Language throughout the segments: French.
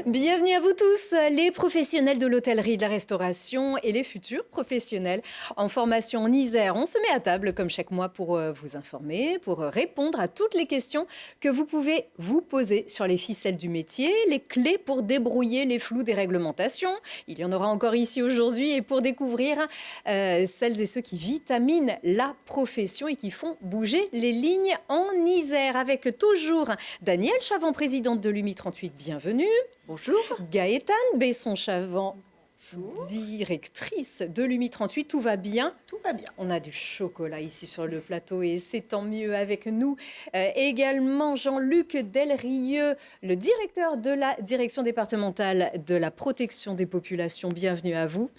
Bienvenue à vous tous, les professionnels de l'hôtellerie, de la restauration et les futurs professionnels en formation en Isère. On se met à table comme chaque mois pour vous informer, pour répondre à toutes les questions que vous pouvez vous poser sur les ficelles du métier, les clés pour débrouiller les flous des réglementations. Il y en aura encore ici aujourd'hui et pour découvrir celles et ceux qui vitaminent la profession et qui font bouger les lignes en Isère. Avec toujours Danielle Chavant, présidente de l'UMI 38, bienvenue. Bonjour. Gaëtane Besson-Chavant, directrice de l'UMI 38. Tout va bien? Tout va bien. On a du chocolat ici sur le plateau et c'est tant mieux avec nous. Également Jean-Luc Delrieux, le directeur de la direction départementale de la protection des populations. Bienvenue à vous.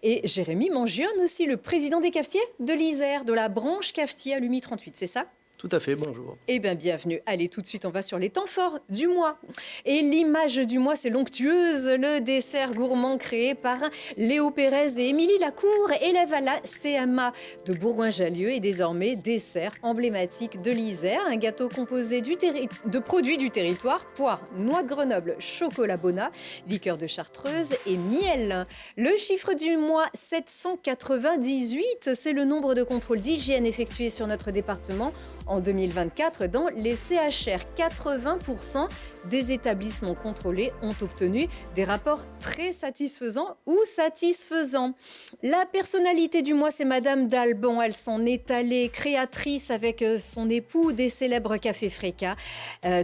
Et Jérémy Mangionne aussi, le président des cafetiers de l'Isère, de la branche cafetier à l'UMI 38. C'est ça? Tout à fait, bonjour. Eh bien, bienvenue. Allez, tout de suite, on va sur les temps forts du mois. Et l'image du mois, c'est l'onctueuse, le dessert gourmand créé par Léo Pérez et Émilie Lacour, élève à la CMA de Bourgoin-Jallieu et désormais dessert emblématique de l'Isère. Un gâteau composé de produits du territoire, poire, noix de Grenoble, chocolat Bona, liqueur de Chartreuse et miel. Le chiffre du mois, 798, c'est le nombre de contrôles d'hygiène effectués sur notre département en 2024, dans les CHR, 80% des établissements contrôlés ont obtenu des rapports très satisfaisants ou satisfaisants. La personnalité du mois, c'est Madame Dalban. Elle s'en est allée créatrice avec son époux des célèbres cafés Fréca.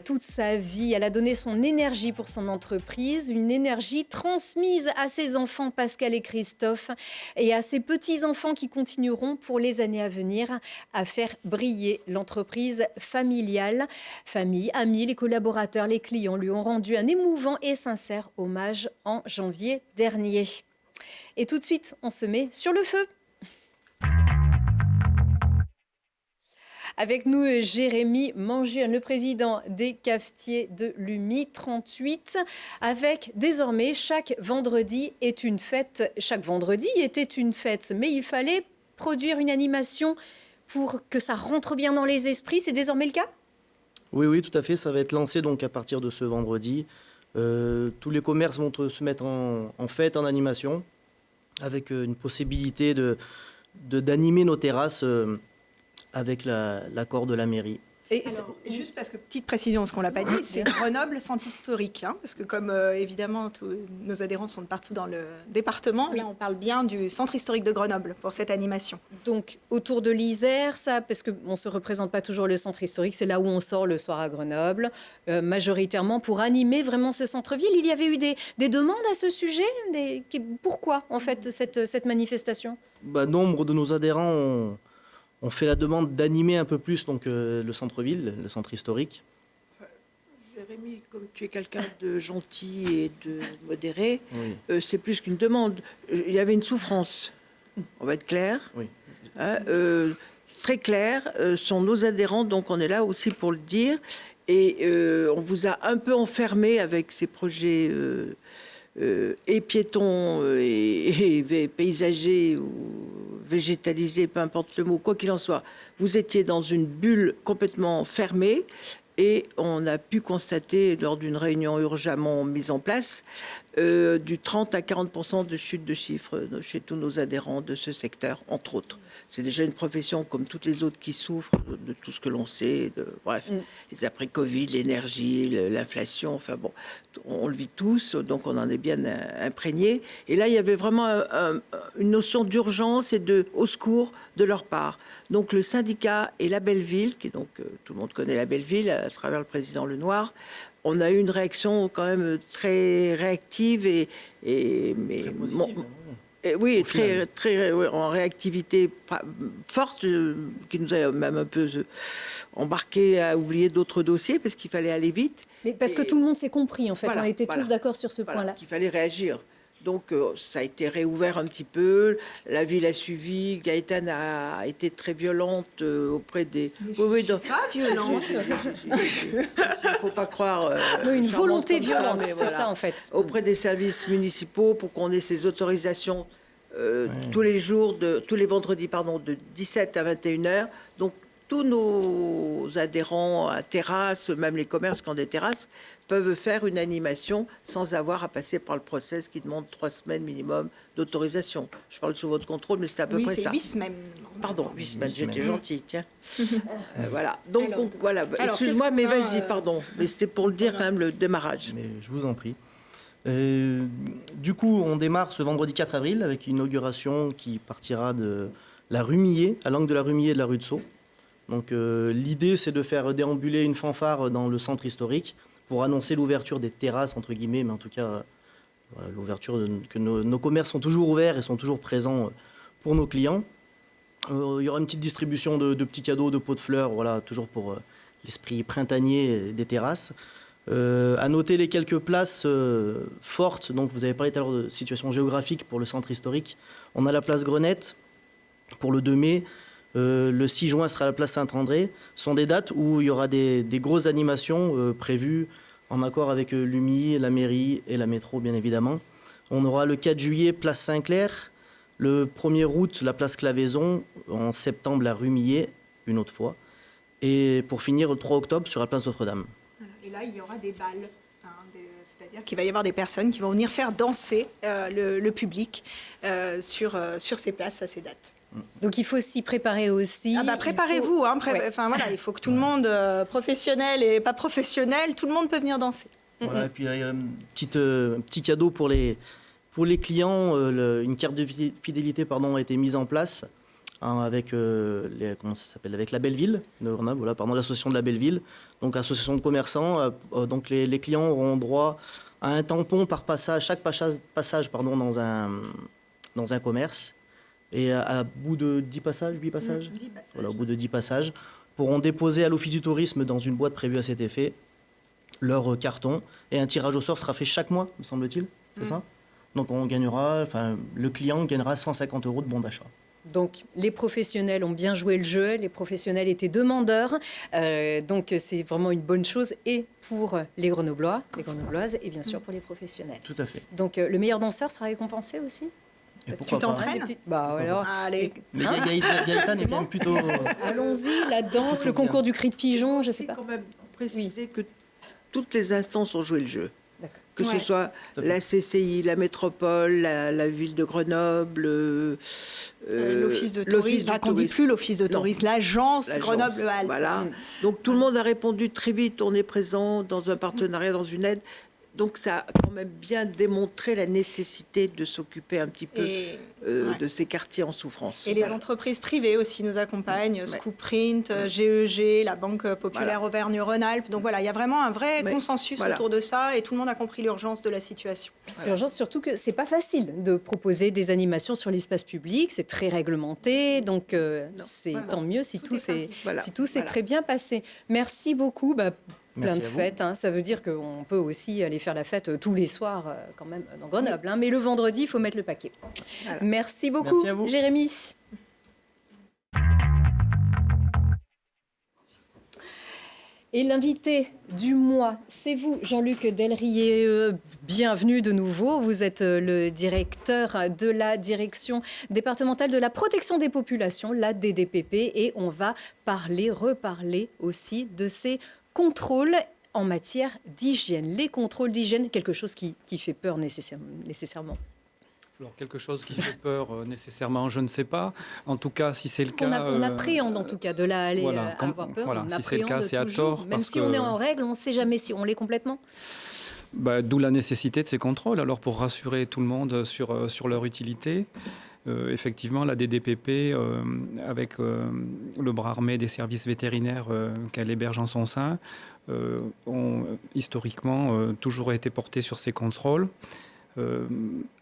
Toute sa vie, elle a donné son énergie pour son entreprise, une énergie transmise à ses enfants Pascal et Christophe et à ses petits-enfants qui continueront pour les années à venir à faire briller l'entreprise familiale. Famille, amis, les collaborateurs, les clients lui ont rendu un émouvant et sincère hommage en janvier dernier. Et tout de suite, on se met sur le feu. Avec nous, Jérémy Mangionne, le président des cafetiers de l'UMI 38. Avec désormais, chaque vendredi est une fête. Chaque vendredi était une fête, mais il fallait produire une animation pour que ça rentre bien dans les esprits. C'est désormais le cas ? Oui, tout à fait. Ça va être lancé donc à partir de ce vendredi. Tous les commerces vont se mettre en fête, en animation, avec une possibilité d'animer nos terrasses avec l'accord de la mairie. Et alors, juste parce que, petite précision, ce qu'on ne l'a pas dit, c'est Grenoble centre historique. Parce que comme évidemment tous nos adhérents sont de partout dans le département, là on parle bien du centre historique de Grenoble pour cette animation. Donc autour de l'Isère, ça, parce qu'on ne se représente pas toujours le centre historique, c'est là où on sort le soir à Grenoble, majoritairement pour animer vraiment ce centre-ville. Il y avait eu des demandes à ce sujet. Pourquoi en fait cette manifestation ? Nombre de nos adhérents ont fait la demande d'animer un peu plus donc, le centre-ville, le centre historique. Jérémy, comme tu es quelqu'un de gentil et de modéré, Oui. c'est plus qu'une demande. Il y avait une souffrance, on va être clair. Oui. Très clair, sont nos adhérents, donc on est là aussi pour le dire. Et on vous a un peu enfermé avec ces projets et piétons et paysagers ou végétalisés, peu importe le mot, quoi qu'il en soit. Vous étiez dans une bulle complètement fermée et on a pu constater lors d'une réunion urgemment mise en place du 30 à 40% de chute de chiffres chez tous nos adhérents de ce secteur, entre autres. C'est déjà une profession comme toutes les autres qui souffrent de tout ce que l'on sait, les après-Covid, l'énergie, l'inflation, enfin bon, on le vit tous, donc on en est bien imprégné. Et là, il y avait vraiment une notion d'urgence et au secours de leur part. Donc le syndicat et la Belleville, qui donc tout le monde connaît la Belleville à travers le président Lenoir, on a eu une réaction quand même très réactive Très positive. Oui, très en réactivité forte, qui nous a même un peu embarqué à oublier d'autres dossiers parce qu'il fallait aller vite. Mais parce que tout le monde s'est compris, en fait. Voilà, on était tous d'accord sur ce point-là. Qu'il fallait réagir. Donc, ça a été réouvert un petit peu. La ville a suivi. Gaëtane a été très violente auprès des... Pas violente. Il ne faut pas croire... Une volonté violente, mais c'est ça, en fait. Auprès des services municipaux pour qu'on ait ces autorisations tous les jours, tous les vendredis, de 17 à 21h. Donc, tous nos adhérents à terrasse, même les commerces qui ont des terrasses, peuvent faire une animation sans avoir à passer par le process qui demande 3 semaines minimum d'autorisation. Je parle sous votre contrôle, mais c'est à peu près ça. 8 semaines. Pardon, 8 semaines, j'étais semaines. gentille, tiens. Voilà. Donc, voilà. alors, Excuse-moi, qu'est-ce mais qu'on a, vas-y, pardon. Mais c'était pour le dire quand même, le démarrage. Mais je vous en prie. Du coup, on démarre ce vendredi 4 avril avec une inauguration qui partira de la rue Millet, à l'angle de la rue Millet et de la rue de Sceaux. Donc l'idée, c'est de faire déambuler une fanfare dans le centre historique pour annoncer l'ouverture des terrasses, entre guillemets, mais en tout cas, voilà, l'ouverture que nos commerces sont toujours ouverts et sont toujours présents pour nos clients. Il y aura une petite distribution de petits cadeaux, de pots de fleurs, voilà, toujours pour l'esprit printanier des terrasses. À noter les quelques places fortes. Donc, vous avez parlé tout à l'heure de situation géographique pour le centre historique. On a la place Grenette pour le 2 mai. Le 6 juin sera la place Saint-André. Ce sont des dates où il y aura des grosses animations prévues en accord avec l'UMI, la mairie et la métro, bien évidemment. On aura le 4 juillet, place Saint-Clair. Le 1er août, la place Claveyson. En septembre, la rue Millet, une autre fois. Et pour finir, le 3 octobre, sur la place Notre-Dame. Et là, il y aura des balles. C'est-à-dire qu'il va y avoir des personnes qui vont venir faire danser le public sur ces places à ces dates. Donc il faut s'y préparer aussi. Préparez-vous. Ouais. Enfin, voilà, il faut que tout le monde, professionnel et pas professionnel, tout le monde peut venir danser. Voilà, et puis il y a un petit cadeau pour les clients. Une carte de fidélité a été mise en place avec avec la Belleville de Grenoble, l'association de la Belleville, donc association de commerçants. Donc les clients auront droit à un tampon par passage, chaque passage dans un commerce. Et à bout de 10 passages, 8 passages, 10 passages. Voilà, au bout de 10 passages, pourront déposer à l'Office du tourisme dans une boîte prévue à cet effet leur carton. Et un tirage au sort sera fait chaque mois, me semble-t-il. C'est ça ? Donc le client gagnera 150 € de bon d'achat. Donc, les professionnels ont bien joué le jeu, les professionnels étaient demandeurs, donc c'est vraiment une bonne chose, et pour les Grenoblois, les Grenobloises, et bien sûr pour les professionnels. Tout à fait. Donc, le meilleur danseur sera récompensé aussi ? Et pourquoi Tu t'entraînes ? Alors, Allez. Mais Gaëtan est quand même plutôt... allons-y, la danse, le concours du cri de pigeon, je sais pas. Il faut quand même préciser que toutes les instances ont joué le jeu. D'accord. Que ce soit la CCI, la métropole, la ville de Grenoble, l'office de tourisme. On ne dit plus l'office de tourisme, l'agence Grenoble-Alpes. Voilà. Donc tout le monde a répondu très vite. On est présent dans un partenariat, dans une aide. Donc ça a quand même bien démontré la nécessité de s'occuper un petit peu de ces quartiers en souffrance. Et les entreprises privées aussi nous accompagnent, Scoopprint, GEG, la Banque Populaire Auvergne-Rhône-Alpes. Donc voilà, il y a vraiment un vrai consensus autour de ça et tout le monde a compris l'urgence de la situation. L'urgence, surtout que c'est pas facile de proposer des animations sur l'espace public, c'est très réglementé, donc c'est tant mieux si tout s'est très bien passé. Merci beaucoup. Plein de fêtes, ça veut dire qu'on peut aussi aller faire la fête tous les soirs quand même dans Grenoble. Mais le vendredi, il faut mettre le paquet. Voilà. Merci beaucoup, Merci à vous. Jérémy. Et l'invité du mois, c'est vous, Jean-Luc Delrier. Bienvenue de nouveau. Vous êtes le directeur de la Direction départementale de la protection des populations, la DDPP, et on va reparler aussi de ces contrôles en matière d'hygiène. Les contrôles d'hygiène, quelque chose qui fait peur nécessairement. Alors, quelque chose qui fait peur nécessairement, je ne sais pas. En tout cas, si c'est le cas... On appréhende en tout cas de là aller avoir peur. Voilà, on si c'est le cas, c'est à tort. Même si on est en règle, on ne sait jamais si on l'est complètement. D'où la nécessité de ces contrôles. Alors, pour rassurer tout le monde sur leur utilité, effectivement, la DDPP, avec le bras armé des services vétérinaires qu'elle héberge en son sein, ont historiquement toujours été portés sur ces contrôles,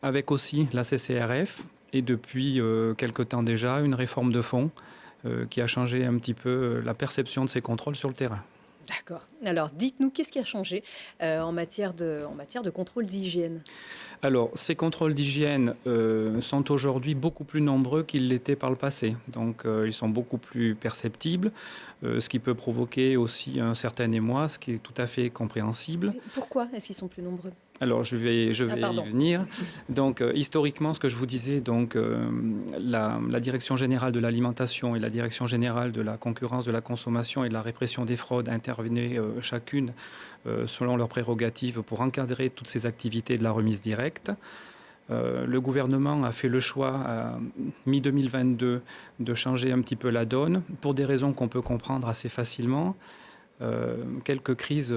avec aussi la CCRF, et depuis quelque temps déjà, une réforme de fond qui a changé un petit peu la perception de ces contrôles sur le terrain. D'accord. Alors, dites-nous, qu'est-ce qui a changé en matière de contrôle d'hygiène ? Alors, ces contrôles d'hygiène sont aujourd'hui beaucoup plus nombreux qu'ils l'étaient par le passé. Donc, ils sont beaucoup plus perceptibles, ce qui peut provoquer aussi un certain émoi, ce qui est tout à fait compréhensible. Pourquoi est-ce qu'ils sont plus nombreux ? Alors, je vais y pardon. venir. Donc, historiquement, ce que je vous disais, donc, la Direction générale de l'alimentation et la Direction générale de la concurrence, de la consommation et de la répression des fraudes intervenaient chacune selon leurs prérogatives pour encadrer toutes ces activités de la remise directe. Le gouvernement a fait le choix, à mi-2022, de changer un petit peu la donne pour des raisons qu'on peut comprendre assez facilement. Quelques crises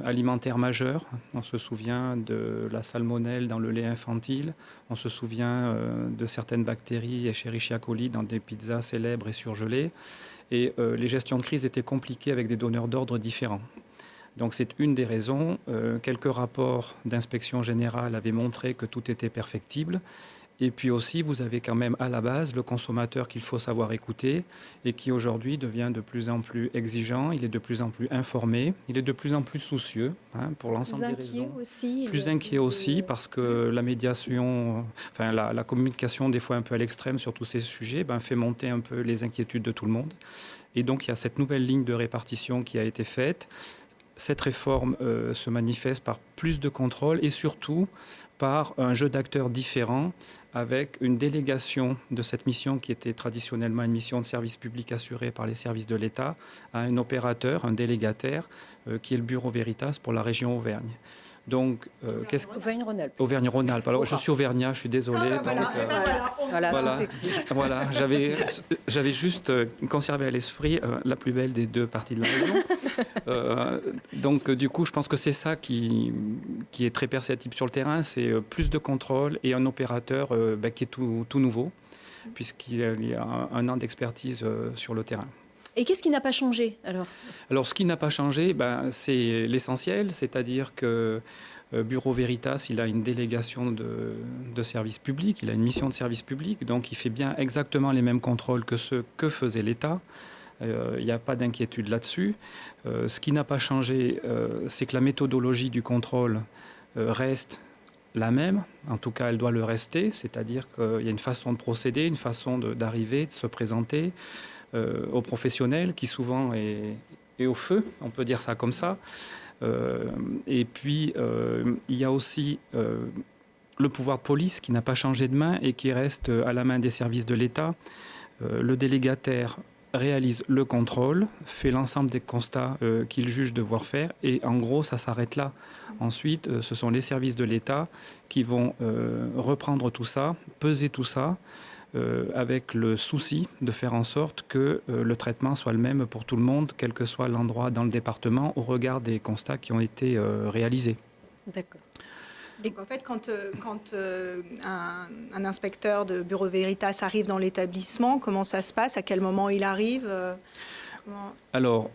alimentaires majeures. On se souvient de la salmonelle dans le lait infantile. On se souvient de certaines bactéries, Escherichia coli, dans des pizzas célèbres et surgelées. Et les gestions de crise étaient compliquées avec des donneurs d'ordre différents. Donc c'est une des raisons. Quelques rapports d'inspection générale avaient montré que tout était perfectible. Et puis aussi, vous avez quand même à la base le consommateur qu'il faut savoir écouter et qui aujourd'hui devient de plus en plus exigeant, il est de plus en plus informé, il est de plus en plus soucieux pour l'ensemble des raisons. Plus inquiet aussi parce que la médiation, enfin la communication des fois un peu à l'extrême sur tous ces sujets fait monter un peu les inquiétudes de tout le monde. Et donc il y a cette nouvelle ligne de répartition qui a été faite. Cette réforme se manifeste par plus de contrôle et surtout par un jeu d'acteurs différents avec une délégation de cette mission qui était traditionnellement une mission de service public assurée par les services de l'État à un opérateur, un délégataire, qui est le Bureau Veritas pour la région Auvergne. Donc, Auvergne-Rhône-Alpes. Auvergne-Rhône-Alpes. Alors, je suis auvergnat, je suis désolé. Voilà, tout s'explique. Voilà, j'avais juste conservé à l'esprit la plus belle des deux parties de la région. Donc, du coup, je pense que c'est ça qui est très perceptible sur le terrain, c'est plus de contrôle et un opérateur qui est tout nouveau, puisqu'il y a un an d'expertise sur le terrain. Et qu'est-ce qui n'a pas changé alors, ce qui n'a pas changé, c'est l'essentiel, c'est-à-dire que Bureau Veritas, il a une délégation de service public, il a une mission de service public, donc il fait bien exactement les mêmes contrôles que ceux que faisait l'État. Il n'y a pas d'inquiétude là-dessus. Ce qui n'a pas changé, c'est que la méthodologie du contrôle reste la même, en tout cas elle doit le rester, c'est-à-dire qu'il y a une façon de procéder, une façon d'arriver, de se présenter aux professionnels qui souvent est au feu, on peut dire ça comme ça. Et puis il y a aussi le pouvoir de police qui n'a pas changé de main et qui reste à la main des services de l'État. Le délégataire réalise le contrôle, fait l'ensemble des constats qu'il juge devoir faire et en gros ça s'arrête là. Ensuite ce sont les services de l'État qui vont reprendre tout ça, peser tout ça avec le souci de faire en sorte que le traitement soit le même pour tout le monde, quel que soit l'endroit dans le département au regard des constats qui ont été réalisés. D'accord. Donc en fait, quand un inspecteur de Bureau Veritas arrive dans l'établissement, comment ça se passe? À quel moment il arrive? Alors,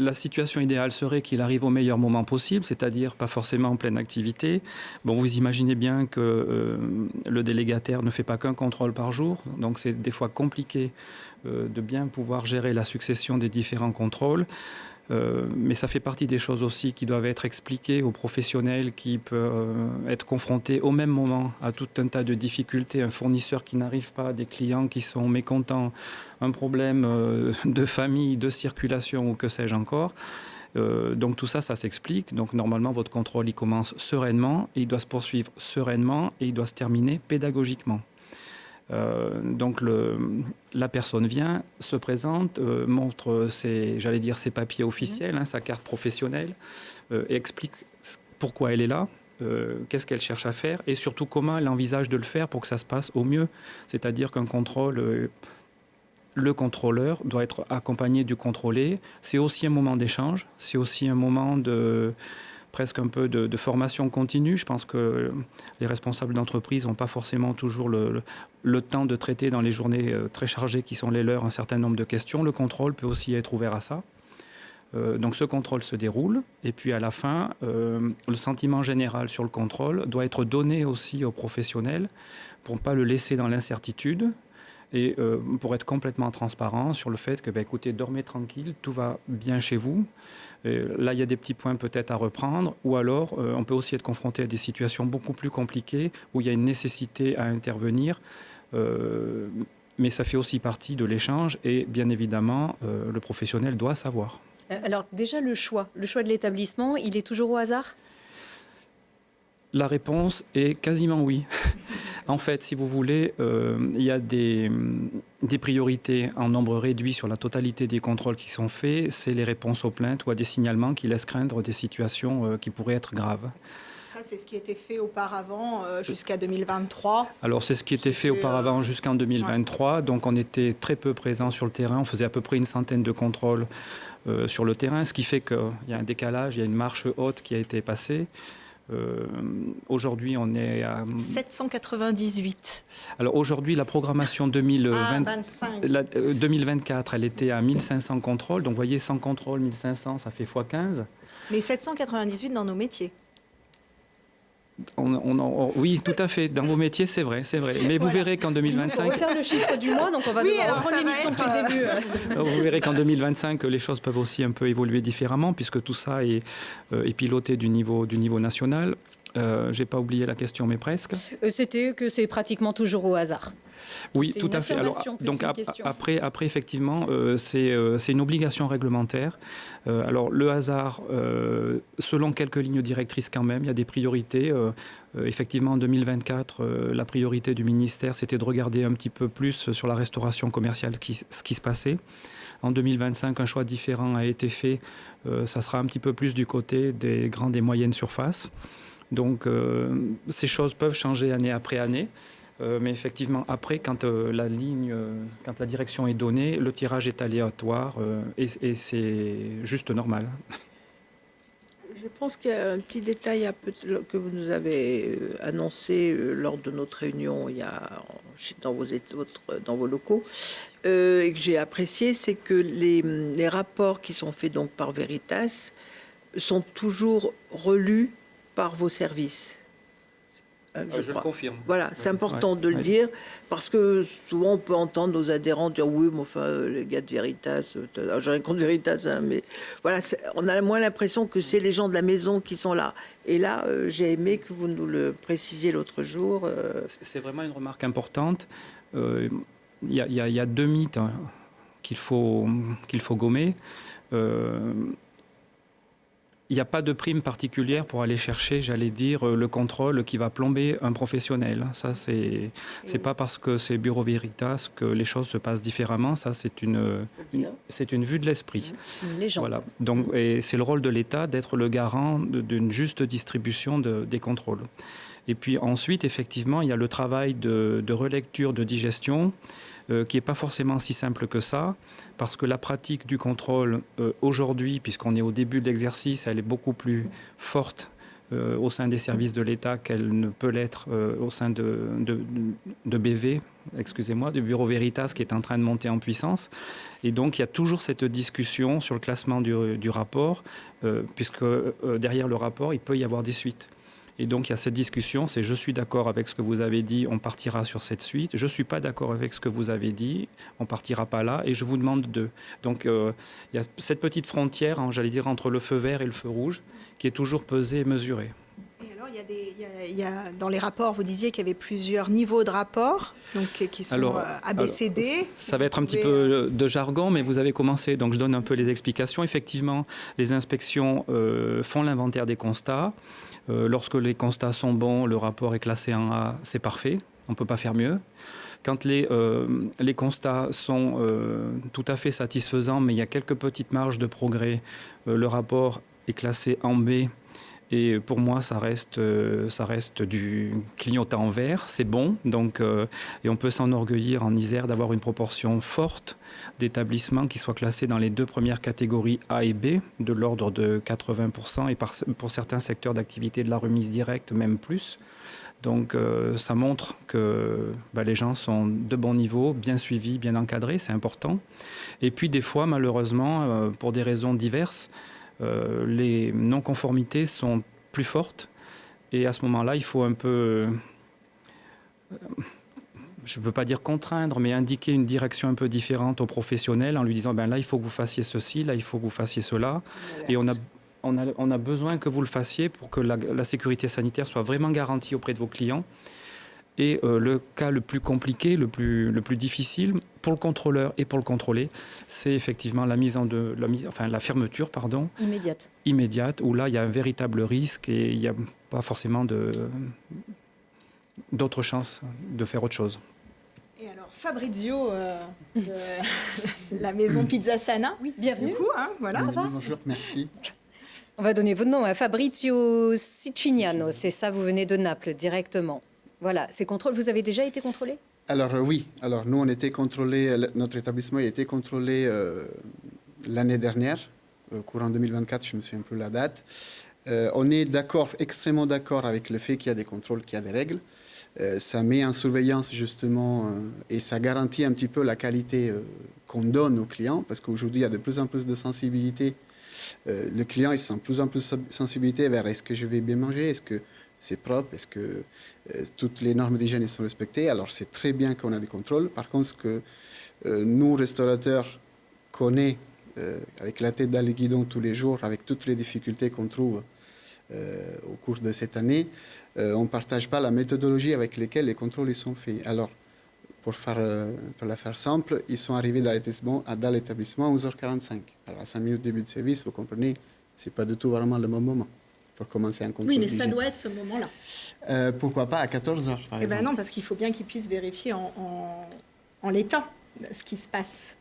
la situation idéale serait qu'il arrive au meilleur moment possible, c'est-à-dire pas forcément en pleine activité. Bon, vous imaginez bien que le délégataire ne fait pas qu'un contrôle par jour, donc c'est des fois compliqué de bien pouvoir gérer la succession des différents contrôles. Mais ça fait partie des choses aussi qui doivent être expliquées aux professionnels qui peuvent être confrontés au même moment à tout un tas de difficultés, un fournisseur qui n'arrive pas, des clients qui sont mécontents, un problème de famille, de circulation ou que sais-je encore. Donc tout ça, ça s'explique. Donc normalement, votre contrôle, il commence sereinement, et il doit se poursuivre sereinement et il doit se terminer pédagogiquement. Donc la personne vient, se présente, montre ses papiers officiels, sa carte professionnelle, et explique pourquoi elle est là, qu'est-ce qu'elle cherche à faire et surtout comment elle envisage de le faire pour que ça se passe au mieux. C'est-à-dire qu'un contrôle, le contrôleur doit être accompagné du contrôlé. C'est aussi un moment d'échange, c'est aussi un moment de presque un peu de formation continue. Je pense que les responsables d'entreprise n'ont pas forcément toujours le temps de traiter dans les journées très chargées qui sont les leurs un certain nombre de questions. Le contrôle peut aussi être ouvert à ça. Donc ce contrôle se déroule et puis à la fin, le sentiment général sur le contrôle doit être donné aussi aux professionnels pour ne pas le laisser dans l'incertitude et pour être complètement transparent sur le fait que, écoutez, dormez tranquille, tout va bien chez vous. Là, il y a des petits points peut-être à reprendre, ou alors on peut aussi être confronté à des situations beaucoup plus compliquées où il y a une nécessité à intervenir, mais ça fait aussi partie de l'échange et bien évidemment, le professionnel doit savoir. Alors déjà, le choix de l'établissement, il est toujours au hasard ? La réponse est quasiment oui. En fait, si vous voulez, il y a des priorités en nombre réduit sur la totalité des contrôles qui sont faits. C'est les réponses aux plaintes ou à des signalements qui laissent craindre des situations qui pourraient être graves. Ça, c'est ce qui était fait auparavant jusqu'à 2023. Alors, c'est ce qui était fait auparavant jusqu'en 2023. Ouais. Donc, on était très peu présents sur le terrain. On faisait à peu près une centaine de contrôles sur le terrain, ce qui fait qu'il y a un décalage, il y a une marche haute qui a été passée. Aujourd'hui, on est à 798. Alors aujourd'hui, la programmation 2024, elle était à 1500 contrôles. Donc vous voyez, 100 contrôles, 1500, ça fait x15. Mais 798 dans nos métiers. Oui, tout à fait. Dans vos métiers, c'est vrai. Mais vous verrez qu'en 2025... On va refaire le chiffre du mois, donc on va reprendre l'émission depuis le début. Vous verrez qu'en 2025, les choses peuvent aussi un peu évoluer différemment, puisque tout ça est piloté du niveau national. Je n'ai pas oublié la question, mais presque. C'était que c'est pratiquement toujours au hasard. Oui, tout à fait. Alors, donc après, effectivement, c'est une obligation réglementaire. Alors, le hasard, selon quelques lignes directrices quand même, il y a des priorités. Effectivement, en 2024, la priorité du ministère, c'était de regarder un petit peu plus sur la restauration commerciale ce qui se passait. En 2025, un choix différent a été fait. Ça sera un petit peu plus du côté des grandes et moyennes surfaces. Donc, ces choses peuvent changer année après année. Mais effectivement, après, quand la direction est donnée, le tirage est aléatoire et c'est juste normal. Je pense qu'il y a un petit détail que vous nous avez annoncé lors de notre réunion dans vos locaux et que j'ai apprécié, c'est que les rapports qui sont faits donc par Veritas sont toujours relus par vos services. Je le confirme. Voilà, c'est important de le dire, parce que souvent on peut entendre nos adhérents dire oui, mais enfin, les gars de Veritas, j'ai rien contre Veritas, hein, mais voilà, on a moins l'impression que c'est les gens de la maison qui sont là. Et là, j'ai aimé que vous nous le précisiez l'autre jour. C'est vraiment une remarque importante. Il y a deux mythes qu'il faut gommer. Il n'y a pas de prime particulière pour aller chercher, j'allais dire, le contrôle qui va plomber un professionnel. Ça, c'est pas parce que c'est Bureau Veritas que les choses se passent différemment. Ça, c'est une vue de l'esprit. Une légende. Voilà. Donc, et c'est le rôle de l'État d'être le garant d'une juste distribution des contrôles. Et puis ensuite, effectivement, il y a le travail de relecture, de digestion, qui n'est pas forcément si simple que ça, parce que la pratique du contrôle aujourd'hui, puisqu'on est au début de l'exercice, elle est beaucoup plus forte au sein des services de l'État qu'elle ne peut l'être au sein de BV, du Bureau Veritas, qui est en train de monter en puissance. Et donc, il y a toujours cette discussion sur le classement du rapport, puisque derrière le rapport, il peut y avoir des suites. Et donc, il y a cette discussion, c'est je suis d'accord avec ce que vous avez dit, on partira sur cette suite. Je ne suis pas d'accord avec ce que vous avez dit, on ne partira pas là, et je vous demande de... Donc, il y a cette petite frontière, j'allais dire, entre le feu vert et le feu rouge, qui est toujours pesée et mesurée. Et alors, dans les rapports, vous disiez qu'il y avait plusieurs niveaux de rapports, donc, qui sont ABCD. Ça va être un petit peu de jargon, mais vous avez commencé, donc je donne un peu les explications. Effectivement, les inspections font l'inventaire des constats. Lorsque les constats sont bons, le rapport est classé en A, c'est parfait, on ne peut pas faire mieux. Quand les constats sont tout à fait satisfaisants, mais il y a quelques petites marges de progrès, le rapport est classé en B. Et pour moi, ça reste du clignotant vert, c'est bon. Donc, et on peut s'enorgueillir en Isère d'avoir une proportion forte d'établissements qui soient classés dans les deux premières catégories A et B, de l'ordre de 80%, et pour certains secteurs d'activité de la remise directe, même plus. Donc, ça montre que les gens sont de bon niveau, bien suivis, bien encadrés, c'est important. Et puis, des fois, malheureusement, pour des raisons diverses, les non-conformités sont plus fortes et à ce moment-là, il faut un peu, je ne peux pas dire contraindre, mais indiquer une direction un peu différente aux professionnels en lui disant là, il faut que vous fassiez ceci, là, il faut que vous fassiez cela. Et on a besoin que vous le fassiez pour que la sécurité sanitaire soit vraiment garantie auprès de vos clients. Et le cas le plus compliqué, le plus difficile pour le contrôleur et pour le contrôlé, c'est effectivement la fermeture immédiate, où là, il y a un véritable risque et il n'y a pas forcément d'autres chances de faire autre chose. Et alors, Fabrizio de la maison Pizza Sana. Oui, bienvenue. Du coup, voilà. Ça va ? Bonjour, merci. On va donner votre nom à Fabrizio Siciliano, c'est ça, vous venez de Naples directement. Voilà, ces contrôles, vous avez déjà été contrôlé ? Alors oui, alors nous on était contrôlés, notre établissement a été contrôlé l'année dernière, courant 2024, je ne me souviens plus la date. On est d'accord, extrêmement d'accord avec le fait qu'il y a des contrôles, qu'il y a des règles. Ça met en surveillance justement et ça garantit un petit peu la qualité qu'on donne aux clients, parce qu'aujourd'hui il y a de plus en plus de sensibilité. Le client il sent de plus en plus de sensibilité vers est-ce que je vais bien manger, est-ce que c'est propre, est-ce que toutes les normes d'hygiène sont respectées. Alors c'est très bien qu'on a des contrôles. Par contre, ce que nous, restaurateurs, connaissons avec la tête dans le guidon tous les jours, avec toutes les difficultés qu'on trouve au cours de cette année, on ne partage pas la méthodologie avec laquelle les contrôles sont faits. Alors, pour la faire simple, ils sont arrivés dans l'établissement à 11h45. Alors à 5 minutes de début de service, vous comprenez, ce n'est pas du tout vraiment le bon moment pour commencer un contrôle. Oui, mais d'hygiène. ça doit être ce moment-là. Pourquoi pas à 14h, par Eh exemple. bien non, parce qu'il faut bien qu'ils puissent vérifier en l'état ce qui se passe.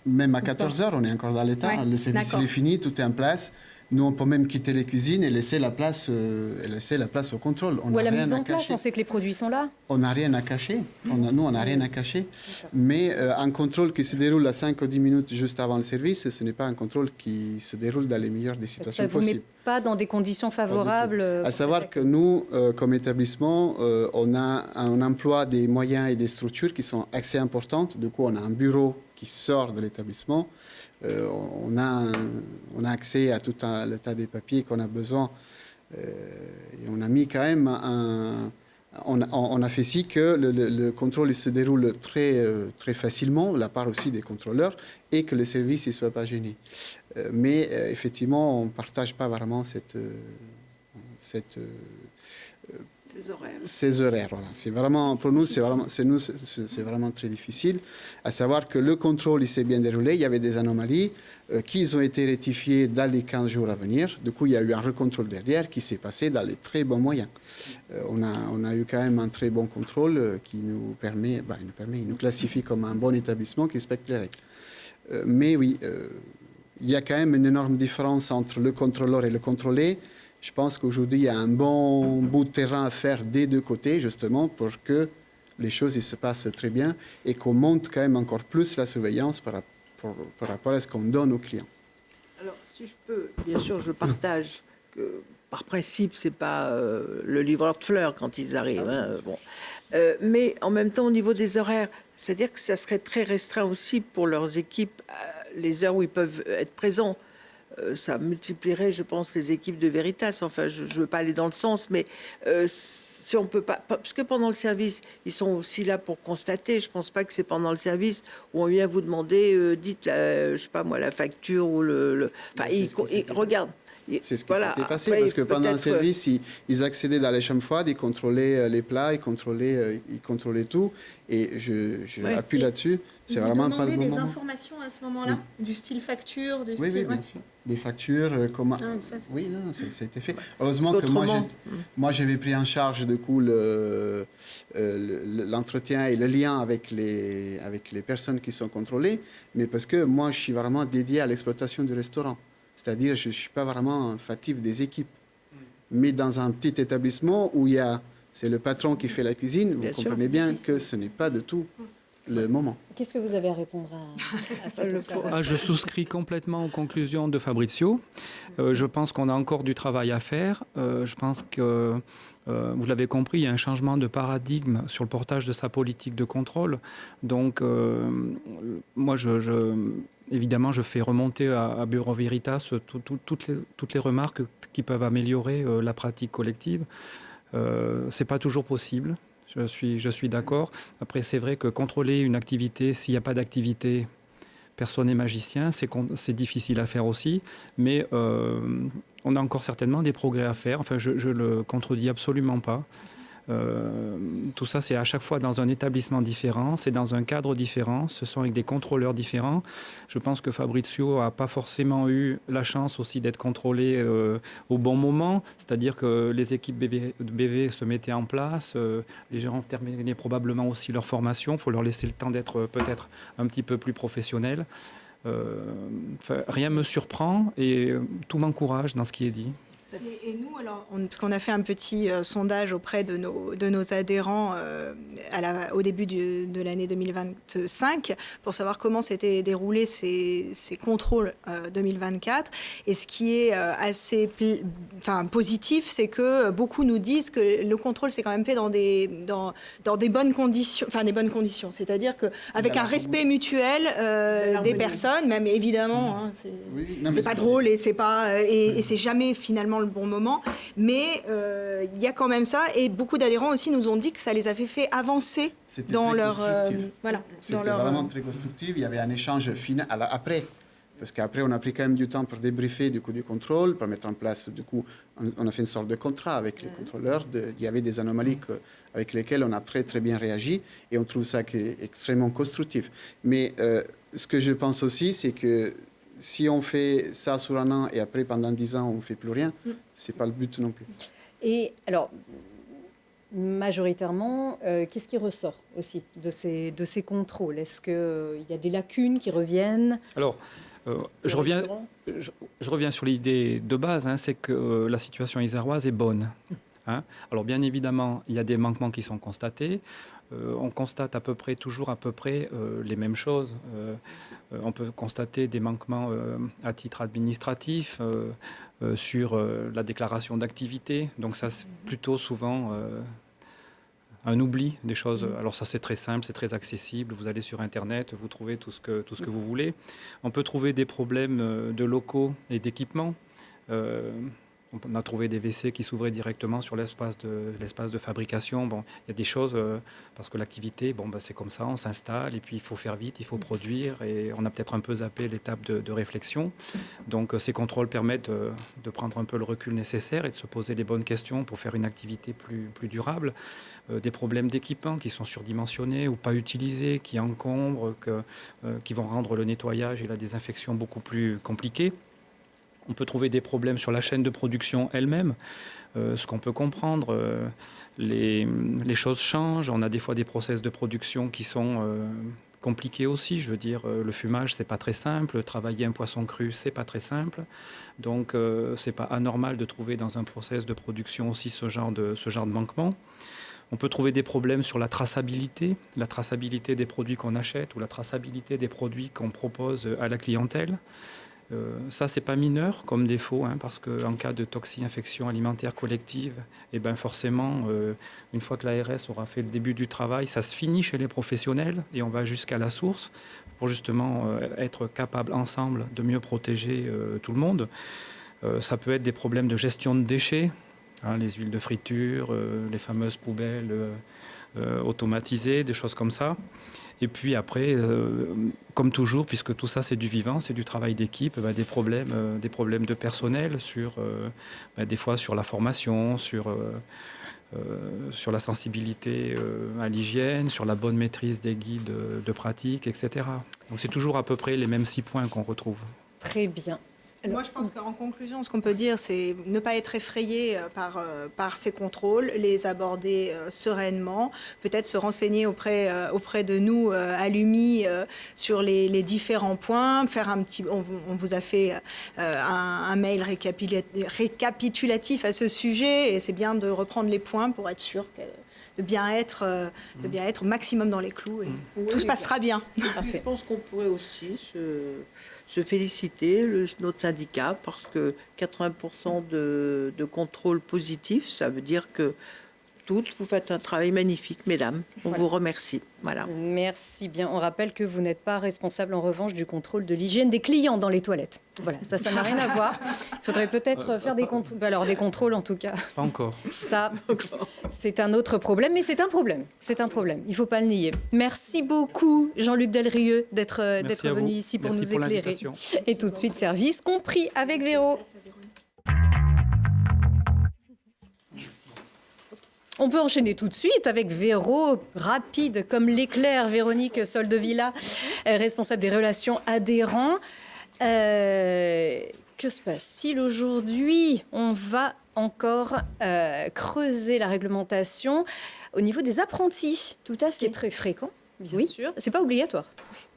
Même à 14h, on est encore dans l'état. Ouais, Le service d'accord. il est fini, tout est en place. Nous, on peut même quitter les cuisines et laisser la place au contrôle. On Ou à n'a la rien mise à en place, cacher. on sait que les produits sont là. On n'a rien à cacher. Nous, on n'a rien à cacher. Mais un contrôle qui se déroule à 5 ou 10 minutes juste avant le service, ce n'est pas un contrôle qui se déroule dans les meilleures des situations Ça ne vous met possibles. pas dans des conditions favorables. À savoir que nous, comme établissement, on emploie des moyens et des structures qui sont assez importantes. Du coup, on a un bureau qui sort de l'établissement. On a accès à tout le tas des papiers qu'on a besoin. Et on a mis quand même on a fait si que le contrôle il se déroule très facilement, la part aussi des contrôleurs, et que le service ne soit pas gêné. Mais effectivement, on ne partage pas vraiment ces horaires. Voilà. C'est vraiment, pour nous, c'est vraiment très difficile. À savoir que le contrôle il s'est bien déroulé, il y avait des anomalies qui ont été rectifiées dans les 15 jours à venir. Du coup, il y a eu un recontrôle derrière qui s'est passé dans les très bons moyens. On a eu quand même un très bon contrôle qui nous permet, il nous classifie comme un bon établissement qui respecte les règles. Mais oui, il y a quand même une énorme différence entre le contrôleur et le contrôlé. Je pense qu'aujourd'hui, il y a un bon bout de terrain à faire des deux côtés, justement, pour que les choses se passent très bien et qu'on monte quand même encore plus la surveillance par rapport à ce qu'on donne aux clients. Alors, si je peux, bien sûr, je partage que, par principe, ce n'est pas le livreur de fleurs quand ils arrivent. Mais en même temps, au niveau des horaires, c'est-à-dire que ça serait très restreint aussi pour leurs équipes, les heures où ils peuvent être présents. Ça multiplierait, je pense, les équipes de Veritas. Enfin, je ne veux pas aller dans le sens, mais si on peut pas... Parce que pendant le service, ils sont aussi là pour constater. Je ne pense pas que c'est pendant le service où on vient vous demander, dites, je sais pas moi, la facture ou Enfin, ils regardent. C'est ce qui s'était passé, parce que pendant le service, ils accédaient dans les chambres froides, ils contrôlaient les plats, ils contrôlaient tout. Et je appuie là-dessus. C'est vraiment pas le bon moment. Vous demandez des informations à ce moment-là, du style facture, du style... Oui, bien sûr. Des factures, comment... Oui, non, ça a été fait. Heureusement que moi, j'avais pris en charge, du coup, l'entretien et le lien avec les personnes qui sont contrôlées, mais parce que moi, je suis vraiment dédié à l'exploitation du restaurant. C'est-à-dire, je ne suis pas vraiment un fatif des équipes. Mais dans un petit établissement où c'est le patron qui fait la cuisine, vous comprenez bien que ce n'est pas de tout le moment. Qu'est-ce que vous avez à répondre à cette observation ? Je souscris complètement aux conclusions de Fabrizio. Je pense qu'on a encore du travail à faire. Je pense que, vous l'avez compris, il y a un changement de paradigme sur le portage de sa politique de contrôle. Donc, moi, évidemment, je fais remonter à Bureau Veritas toutes les remarques qui peuvent améliorer la pratique collective. Ce n'est pas toujours possible. Je suis d'accord. Après, c'est vrai que contrôler une activité, s'il n'y a pas d'activité, personne n'est magicien, c'est difficile à faire aussi. Mais on a encore certainement des progrès à faire. Enfin, je ne le contredis absolument pas. Tout ça, c'est à chaque fois dans un établissement différent, c'est dans un cadre différent, ce sont avec des contrôleurs différents. Je pense que Fabrizio n'a pas forcément eu la chance aussi d'être contrôlé au bon moment, c'est-à-dire que les équipes BV se mettaient en place, les gens terminaient probablement aussi leur formation, il faut leur laisser le temps d'être peut-être un petit peu plus professionnels. Rien ne me surprend et tout m'encourage dans ce qui est dit. Et nous, alors, on a fait un petit sondage auprès de nos adhérents au début de l'année 2025 pour savoir comment s'étaient déroulés ces contrôles 2024. Et ce qui est assez positif, c'est que beaucoup nous disent que le contrôle s'est quand même fait dans des bonnes conditions, des bonnes conditions. C'est-à-dire qu'avec un respect mutuel des personnes, même évidemment, hein, c'est pas drôle et c'est pas et c'est jamais finalement le bon moment, mais il y a quand même ça, et beaucoup d'adhérents aussi nous ont dit que ça les avait fait avancer dans leur C'était vraiment très constructif. Il y avait un échange final après, parce qu'après on a pris quand même du temps pour débriefer du contrôle, pour mettre en place on a fait une sorte de contrat avec les contrôleurs. Il y avait des anomalies avec lesquelles on a très très bien réagi, et on trouve ça extrêmement constructif. Mais ce que je pense aussi, c'est que si on fait ça sur un an et après pendant 10 ans on ne fait plus rien, c'est pas le but non plus. Et alors, majoritairement, qu'est-ce qui ressort aussi de ces contrôles? Est-ce qu'il y a des lacunes qui reviennent? Alors, je reviens sur l'idée de base, hein, c'est que la situation iséroise est bonne. Hein. Alors bien évidemment, il y a des manquements qui sont constatés. On constate toujours à peu près les mêmes choses. On peut constater des manquements à titre administratif sur la déclaration d'activité. Donc ça, c'est plutôt souvent un oubli des choses. Alors ça, c'est très simple, c'est très accessible. Vous allez sur Internet, vous trouvez tout ce que vous voulez. On peut trouver des problèmes de locaux et d'équipements. On a trouvé des WC qui s'ouvraient directement sur l'espace de fabrication. Bon, il y a des choses, parce que l'activité, c'est comme ça, on s'installe et puis il faut faire vite, il faut produire, et on a peut-être un peu zappé l'étape de réflexion. Donc ces contrôles permettent de prendre un peu le recul nécessaire et de se poser les bonnes questions pour faire une activité plus durable. Des problèmes d'équipement qui sont surdimensionnés ou pas utilisés, qui encombrent, qui vont rendre le nettoyage et la désinfection beaucoup plus compliqués. On peut trouver des problèmes sur la chaîne de production elle-même, ce qu'on peut comprendre. Les choses changent, on a des fois des process de production qui sont compliqués aussi. Je veux dire, le fumage, c'est pas très simple, travailler un poisson cru, c'est pas très simple. Donc, c'est pas anormal de trouver dans un process de production aussi ce genre de manquement. On peut trouver des problèmes sur la traçabilité des produits qu'on achète ou la traçabilité des produits qu'on propose à la clientèle. Ça, c'est pas mineur comme défaut, hein, parce qu'en cas de toxi-infection alimentaire collective, forcément, une fois que l'ARS aura fait le début du travail, ça se finit chez les professionnels et on va jusqu'à la source pour justement être capable ensemble de mieux protéger tout le monde. Ça peut être des problèmes de gestion de déchets, hein, les huiles de friture, les fameuses poubelles automatisées, des choses comme ça. Et puis après, comme toujours, puisque tout ça c'est du vivant, c'est du travail d'équipe, des problèmes de personnel, des fois sur la formation, sur la sensibilité à l'hygiène, sur la bonne maîtrise des guides de pratique, etc. Donc c'est toujours à peu près les mêmes 6 points qu'on retrouve. Très bien. Alors, moi, je pense qu'en conclusion, ce qu'on peut dire, c'est ne pas être effrayé par ces contrôles, les aborder sereinement, peut-être se renseigner auprès de nous, à l'UMI, sur les différents points, on vous a fait un mail récapitulatif à ce sujet, et c'est bien de reprendre les points pour être sûr de bien être au maximum dans les clous, et tout se passera bien. Je pense qu'on pourrait aussi se féliciter, notre syndicat, parce que 80% de contrôle positif, ça veut dire que toutes, vous faites un travail magnifique, mesdames. On vous remercie. Voilà. Merci bien. On rappelle que vous n'êtes pas responsable, en revanche, du contrôle de l'hygiène des clients dans les toilettes. Voilà, ça n'a rien à voir. Il faudrait peut-être faire des contrôles. Alors, des contrôles, en tout cas. Pas encore. Ça, c'est un autre problème, mais c'est un problème. C'est un problème. Il ne faut pas le nier. Merci beaucoup, Jean-Luc Delrieux, d'être venu ici pour nous éclairer. Et tout de suite, service compris avec Véro. On peut enchaîner tout de suite avec Véro, rapide comme l'éclair, Véronique Soldevilla, responsable des relations adhérents. Que se passe-t-il aujourd'hui? On va encore creuser la réglementation au niveau des apprentis, Tout à ce qui est fait. très fréquent, bien Oui. sûr. C'est pas obligatoire.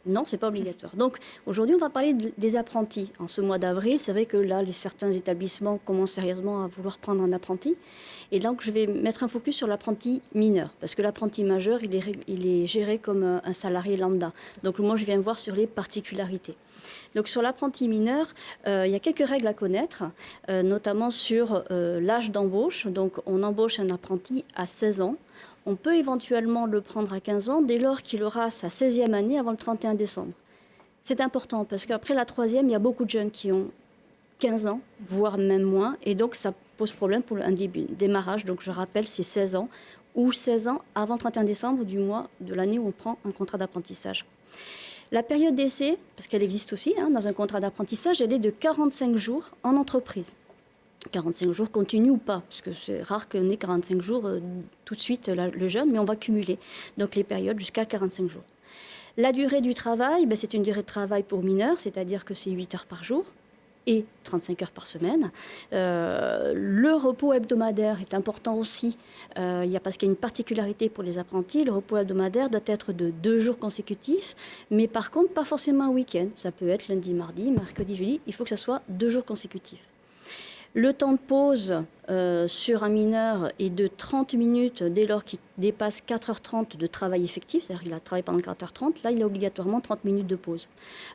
Non, c'est pas obligatoire. Donc aujourd'hui, on va parler des apprentis. En ce mois d'avril, c'est vrai que là, certains établissements commencent sérieusement à vouloir prendre un apprenti. Et donc, je vais mettre un focus sur l'apprenti mineur, parce que l'apprenti majeur, il est géré comme un salarié lambda. Donc moi, je viens voir sur les particularités. Donc sur l'apprenti mineur, il y a quelques règles à connaître, notamment sur l'âge d'embauche. Donc on embauche un apprenti à 16 ans. On peut éventuellement le prendre à 15 ans dès lors qu'il aura sa 16e année avant le 31 décembre. C'est important parce qu'après la 3e, il y a beaucoup de jeunes qui ont 15 ans, voire même moins. Et donc ça pose problème pour un démarrage. Donc je rappelle, c'est 16 ans ou 16 ans avant le 31 décembre du mois de l'année où on prend un contrat d'apprentissage. La période d'essai, parce qu'elle existe aussi dans un contrat d'apprentissage, elle est de 45 jours en entreprise. 45 jours continus ou pas, parce que c'est rare qu'on ait 45 jours tout de suite le jeune, mais on va cumuler. Donc les périodes jusqu'à 45 jours. La durée du travail, c'est une durée de travail pour mineurs, c'est-à-dire que c'est 8 heures par jour et 35 heures par semaine. Le repos hebdomadaire est important aussi, parce qu'il y a une particularité pour les apprentis. Le repos hebdomadaire doit être de 2 jours consécutifs, mais par contre, pas forcément un week-end. Ça peut être lundi, mardi, mercredi, jeudi. Il faut que ça soit 2 jours consécutifs. Le temps de pause sur un mineur est de 30 minutes dès lors qu'il dépasse 4h30 de travail effectif, c'est-à-dire qu'il a travaillé pendant 4h30, là il a obligatoirement 30 minutes de pause,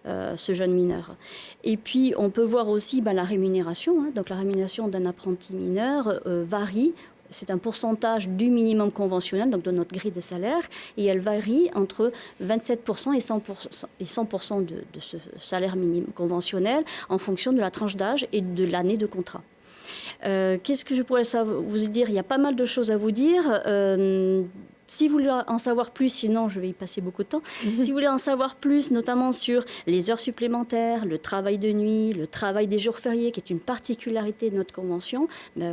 ce jeune mineur. Et puis on peut voir aussi la rémunération, donc la rémunération d'un apprenti mineur varie. C'est un pourcentage du minimum conventionnel, donc de notre grille de salaire, et elle varie entre 27% et 100% de ce salaire minimum conventionnel en fonction de la tranche d'âge et de l'année de contrat. Qu'est-ce que je pourrais vous dire? Il y a pas mal de choses à vous dire. Si vous voulez en savoir plus, sinon je vais y passer beaucoup de temps, si vous voulez en savoir plus, notamment sur les heures supplémentaires, le travail de nuit, le travail des jours fériés, qui est une particularité de notre convention,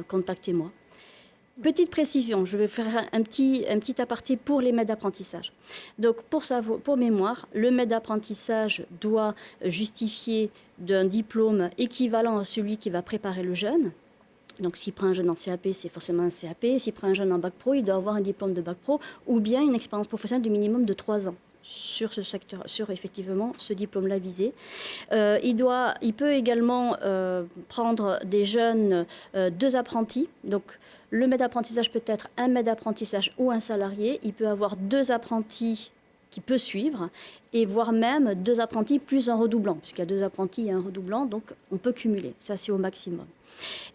contactez-moi. Petite précision, je vais faire un petit aparté pour les maîtres d'apprentissage. Donc, pour mémoire, le maître d'apprentissage doit justifier d'un diplôme équivalent à celui qui va préparer le jeune. Donc, s'il prend un jeune en CAP, c'est forcément un CAP. S'il prend un jeune en bac pro, il doit avoir un diplôme de bac pro ou bien une expérience professionnelle de minimum de 3 ans sur ce secteur, sur effectivement ce diplôme-là visé. Il peut également prendre des jeunes, 2 apprentis. Donc, le maître d'apprentissage peut être un maître d'apprentissage ou un salarié. Il peut avoir 2 apprentis qui peut suivre, et voire même 2 apprentis plus un redoublant, puisqu'il y a 2 apprentis et un redoublant, donc on peut cumuler, ça c'est au maximum.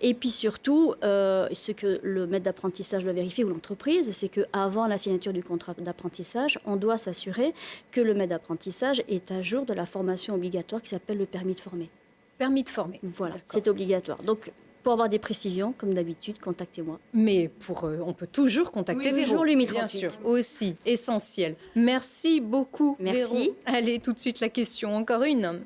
Et puis surtout, ce que le maître d'apprentissage doit vérifier, ou l'entreprise, c'est qu'avant la signature du contrat d'apprentissage, on doit s'assurer que le maître d'apprentissage est à jour de la formation obligatoire qui s'appelle le permis de former. Permis de former. Voilà, c'est obligatoire. Donc, pour avoir des précisions, comme d'habitude, contactez-moi. Mais on peut toujours contacter Véro. Toujours lui bien sûr, aussi, essentiel. Merci beaucoup, Merci. Véro. Allez, tout de suite la question, encore une.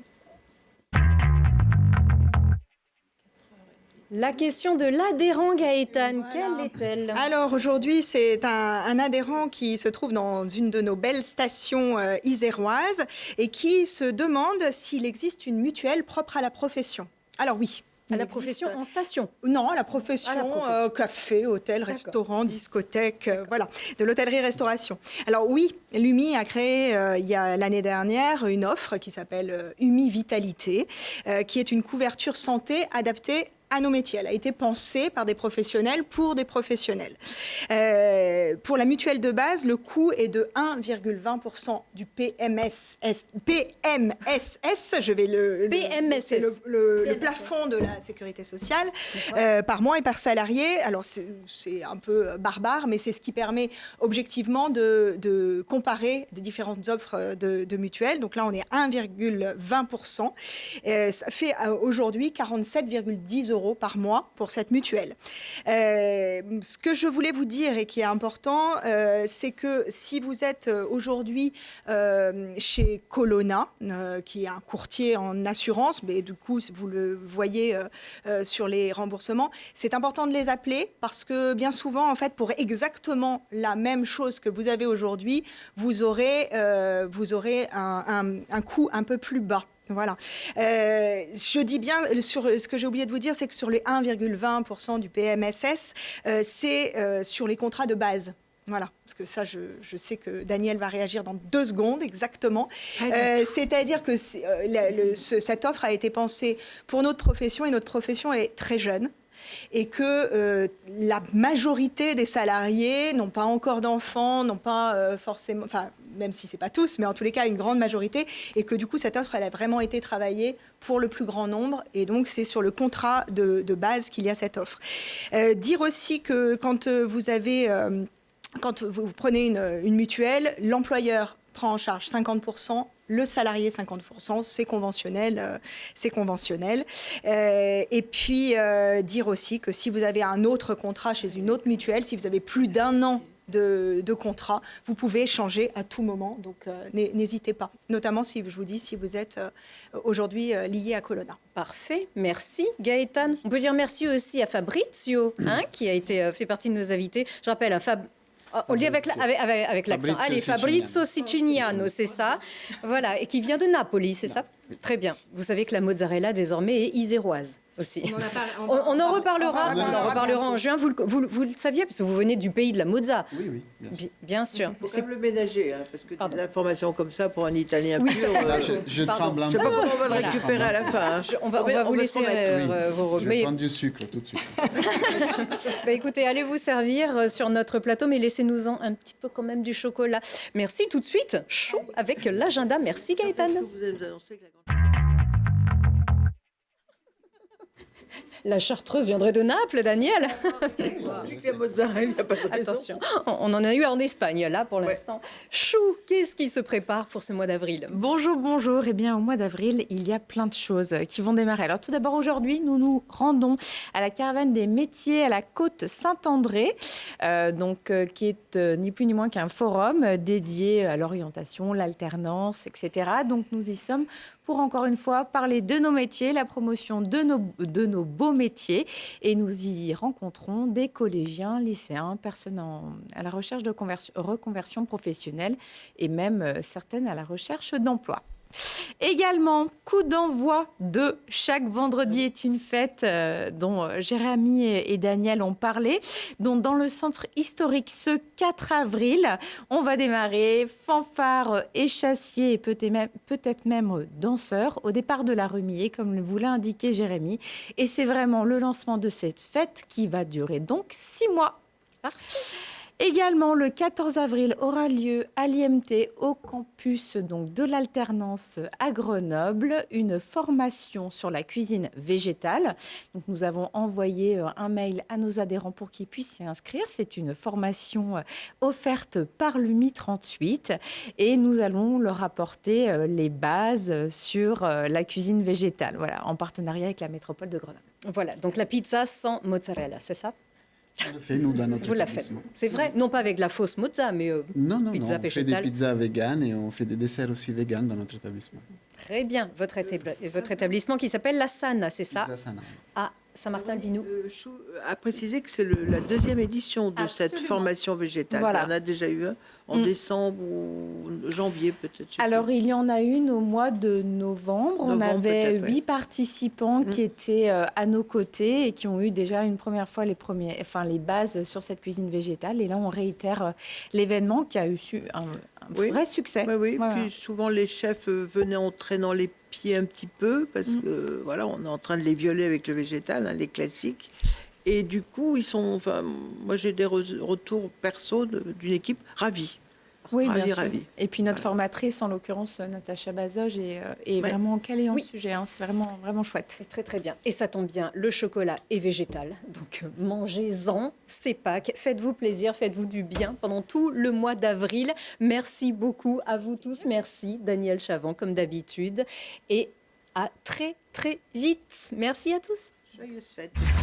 La question de l'adhérent Gaëtane, Voilà. quelle est-elle? Alors aujourd'hui, c'est un adhérent qui se trouve dans une de nos belles stations iséroises et qui se demande s'il existe une mutuelle propre à la profession. Alors oui. À la il existe- profession en station. Non, à la profession, café, hôtel, restaurant, discothèque, voilà, de l'hôtellerie-restauration. Alors oui, l'UMI a créé il y a l'année dernière une offre qui s'appelle UMI Vitalité, qui est une couverture santé adaptée à nos métiers. Elle a été pensée par des professionnels pour des professionnels. Pour la mutuelle de base, le coût est de 1,20% du PMSS. Je vais PMSS. c'est le plafond de la sécurité sociale par mois et par salarié. Alors c'est un peu barbare, mais c'est ce qui permet objectivement de comparer des différentes offres de mutuelles. Donc là, on est à 1,20%. Ça fait aujourd'hui 47,10 € € par mois pour cette mutuelle. Ce que je voulais vous dire et qui est important, c'est que si vous êtes aujourd'hui chez Colonna, qui est un courtier en assurance, mais du coup, vous le voyez sur les remboursements, c'est important de les appeler parce que bien souvent, en fait, pour exactement la même chose que vous avez aujourd'hui, vous aurez un coût un peu plus bas. Voilà. Je dis bien, ce que j'ai oublié de vous dire, c'est que sur les 1,20% du PMSS, c'est sur les contrats de base. Voilà, parce que ça, je sais que Daniel va réagir dans 2 secondes exactement. C'est-à-dire que cette offre a été pensée pour notre profession et notre profession est très jeune. Et que la majorité des salariés n'ont pas encore d'enfants, n'ont pas forcément, enfin même si c'est pas tous, mais en tous les cas une grande majorité, et que du coup cette offre elle a vraiment été travaillée pour le plus grand nombre, et donc c'est sur le contrat de base qu'il y a cette offre. Dire aussi que quand vous prenez une mutuelle, l'employeur prend en charge 50%, le salarié 50%, c'est conventionnel. Et puis dire aussi que si vous avez un autre contrat chez une autre mutuelle, si vous avez plus d'1 an de contrat, vous pouvez changer à tout moment. Donc n'hésitez pas, notamment si je vous dis si vous êtes aujourd'hui lié à Colonna. Parfait, merci Gaëtane. On peut dire merci aussi à Fabrizio, qui a été fait partie de nos invités. Je rappelle, on le dit avec l'accent. Allez, Fabrizio Siciliano, c'est ça. Voilà, et qui vient de Napoli, c'est ça? Très bien. Vous savez que la mozzarella, désormais, est iséroise aussi. On en reparlera en juin. Vous le saviez, parce que vous venez du pays de la mozza. Oui, bien sûr. Bien sûr. Il faut quand même le ménager, parce que des informations comme ça pour un Italien pur... Je tremble un peu. Je ne sais pas comment on va le récupérer à la fin. On va vous laisser vos... Je vais prendre du sucre tout de suite. Écoutez, allez vous servir sur notre plateau, mais laissez-nous-en un petit peu quand même du chocolat. Merci, tout de suite, chaud avec l'agenda. Merci Gaëtane. Est-ce que vous allez nous annoncer que La chartreuse viendrait de Naples, Daniel. Attention. On en a eu en Espagne, là, pour l'instant. Chou, qu'est-ce qui se prépare pour ce mois d'avril? Bonjour. Eh bien, au mois d'avril, il y a plein de choses qui vont démarrer. Alors, tout d'abord, aujourd'hui, nous nous rendons à la caravane des métiers à la côte Saint-André, qui est ni plus ni moins qu'un forum dédié à l'orientation, l'alternance, etc. Donc, nous y sommes pour, encore une fois, parler de nos métiers, la promotion de nos beaux métiers. Et nous y rencontrons des collégiens, lycéens, personnes à la recherche de reconversion professionnelle et même certaines à la recherche d'emploi. Également, coup d'envoi de Chaque vendredi est une fête, dont Jérémy et Daniel ont parlé. Donc, dans le centre historique, ce 4 avril, on va démarrer fanfare, échassier et peut-être même danseurs au départ de la Remillée, comme vous l'a indiqué Jérémy. Et c'est vraiment le lancement de cette fête qui va durer donc 6 mois. Également, le 14 avril aura lieu à l'IMT, au campus de l'alternance à Grenoble, une formation sur la cuisine végétale. Donc, nous avons envoyé un mail à nos adhérents pour qu'ils puissent s'y inscrire. C'est une formation offerte par l'UMI 38 et nous allons leur apporter les bases sur la cuisine végétale, voilà, en partenariat avec la métropole de Grenoble. Voilà, donc la pizza sans mozzarella, c'est ça? On le fait, nous, dans notre Vous la faites, c'est vrai? Non pas avec la fausse mozza, mais non, pizza on végétale. fait des pizzas véganes et on fait des desserts aussi véganes dans notre établissement. Très bien. Votre établissement qui s'appelle La Sana, c'est ça? Pizza Sana. À Saint-Martin-le-Vinou. Chou a précisé que c'est la 2e édition de cette formation végétale. Voilà. Il y en a déjà eu un en décembre ou janvier peut-être. Alors, il y en a une au mois de novembre. On avait 8 participants qui étaient à nos côtés et qui ont eu déjà une première fois les bases sur cette cuisine végétale. Et là, on réitère l'événement qui a eu un vrai succès. Oui. Voilà. Puis souvent, les chefs venaient en traînant les pieds un petit peu parce que voilà, on est en train de les violer avec le végétal, les classiques. Et du coup, moi j'ai des retours perso d'une équipe ravie. Oui, bien sûr. Ravi. Et puis notre formatrice, en l'occurrence Natacha Bazoge, est vraiment calée en sujet. C'est vraiment, vraiment chouette. C'est très très bien. Et ça tombe bien, le chocolat est végétal. Donc mangez-en, c'est Pâques. Faites-vous plaisir, faites-vous du bien pendant tout le mois d'avril. Merci beaucoup à vous tous. Merci Daniel Chavant, comme d'habitude. Et à très très vite. Merci à tous. Joyeuses fêtes.